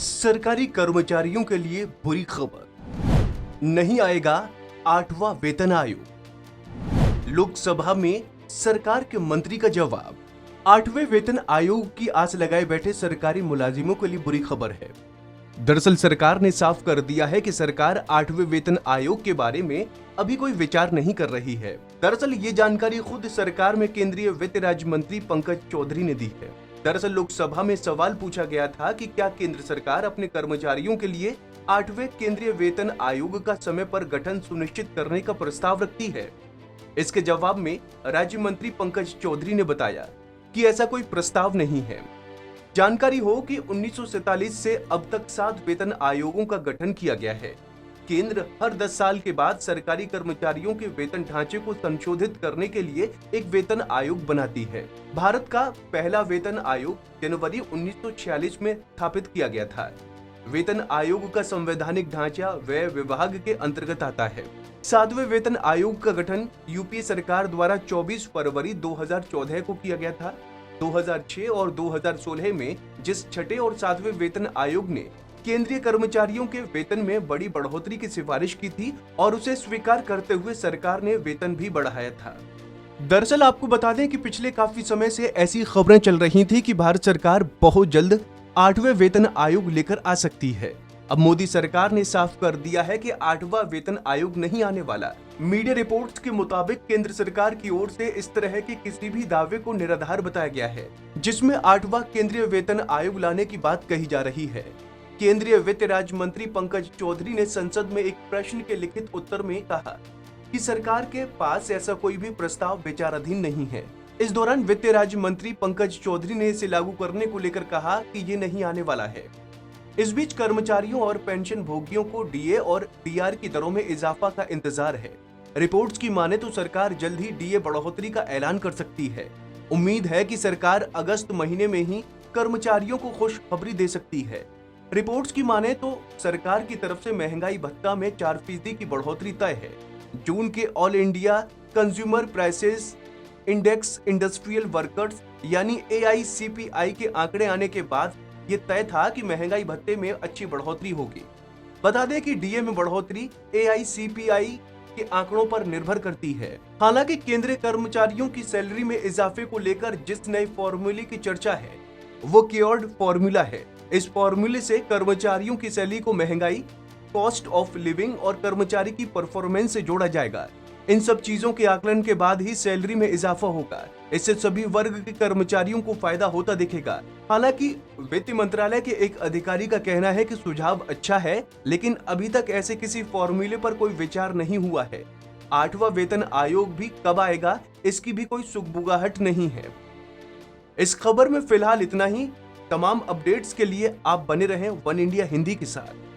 सरकारी कर्मचारियों के लिए बुरी खबर, नहीं आएगा 8वां वेतन आयोग। लोकसभा में सरकार के मंत्री का जवाब। 8वें वेतन आयोग की आस लगाए बैठे सरकारी मुलाजिमों के लिए बुरी खबर है। दरअसल सरकार ने साफ कर दिया है कि सरकार 8वें वेतन आयोग के बारे में अभी कोई विचार नहीं कर रही है। दरअसल ये जानकारी खुद सरकार में केंद्रीय वित्त राज्य मंत्री पंकज चौधरी ने दी है। दरअसल लोकसभा में सवाल पूछा गया था कि क्या केंद्र सरकार अपने कर्मचारियों के लिए 8वें केंद्रीय वेतन आयोग का समय पर गठन सुनिश्चित करने का प्रस्ताव रखती है। इसके जवाब में राज्य मंत्री पंकज चौधरी ने बताया कि ऐसा कोई प्रस्ताव नहीं है। जानकारी हो कि 1947 से अब तक 7 वेतन आयोगों का गठन किया गया है। केंद्र हर 10 साल के बाद सरकारी कर्मचारियों के वेतन ढांचे को संशोधित करने के लिए एक वेतन आयोग बनाती है। भारत का पहला वेतन आयोग जनवरी 1946 में स्थापित किया गया था। वेतन आयोग का संवैधानिक ढांचा व्यय विभाग के अंतर्गत आता है। 7वें वेतन आयोग का गठन यूपीए सरकार द्वारा 24 फरवरी 2014 को किया गया था। 2006 और 2016 में जिस 6ठे और 7वें वेतन आयोग ने केंद्रीय कर्मचारियों के वेतन में बड़ी बढ़ोतरी की सिफारिश की थी और उसे स्वीकार करते हुए सरकार ने वेतन भी बढ़ाया था। दरअसल आपको बता दें कि पिछले काफी समय से ऐसी खबरें चल रही थी कि भारत सरकार बहुत जल्द 8वें वेतन आयोग लेकर आ सकती है। अब मोदी सरकार ने साफ कर दिया है कि 8वां वेतन आयोग नहीं आने वाला। मीडिया रिपोर्ट्स के मुताबिक केंद्र सरकार की ओर से इस तरह के किसी भी दावे को निराधार बताया गया है, जिसमें 8वां केंद्रीय वेतन आयोग लाने की बात कही जा रही है। केंद्रीय वित्त राज्य मंत्री पंकज चौधरी ने संसद में एक प्रश्न के लिखित उत्तर में कहा कि सरकार के पास ऐसा कोई भी प्रस्ताव विचाराधीन नहीं है। इस दौरान वित्त राज्य मंत्री पंकज चौधरी ने इसे लागू करने को लेकर कहा कि ये नहीं आने वाला है। इस बीच कर्मचारियों और पेंशन भोगियों को डीए और डीआर की दरों में इजाफा का इंतजार है। रिपोर्ट्स की माने तो सरकार जल्द ही डीए बढ़ोतरी का ऐलान कर सकती है। उम्मीद है कि सरकार अगस्त महीने में ही कर्मचारियों को खुशखबरी दे सकती है। रिपोर्ट्स की माने तो सरकार की तरफ से महंगाई भत्ता में 4% की बढ़ोतरी तय है। जून के all India consumer prices index industrial workers यानी AICPI के आंकड़े आने के बाद ये तय था कि महंगाई भत्ते में अच्छी बढ़ोतरी होगी। बता दें कि डीए में बढ़ोतरी AICPI के आंकड़ों पर निर्भर करती है। हालांकि केंद्रीय कर्मचारियों की सैलरी में इजाफे को लेकर जिस नए फॉर्मूले की चर्चा है वो क्योर्ड फॉर्मूला है। इस फॉर्मूले से कर्मचारियों की सैलरी को महंगाई, कॉस्ट ऑफ लिविंग और कर्मचारी की परफॉर्मेंस से जोड़ा जाएगा। इन सब चीजों के आकलन के बाद ही सैलरी में इजाफा होगा। इससे सभी वर्ग के कर्मचारियों को फायदा होता दिखेगा। हालांकि वित्त मंत्रालय के एक अधिकारी का कहना है कि सुझाव अच्छा है, लेकिन अभी तक ऐसे किसी फॉर्मूले पर कोई विचार नहीं हुआ है। 8वां वेतन आयोग भी कब आएगा, इसकी भी कोई सुगबुगाहट नहीं है। इस खबर में फिलहाल इतना ही। तमाम अपडेट्स के लिए आप बने रहें वन इंडिया हिंदी के साथ।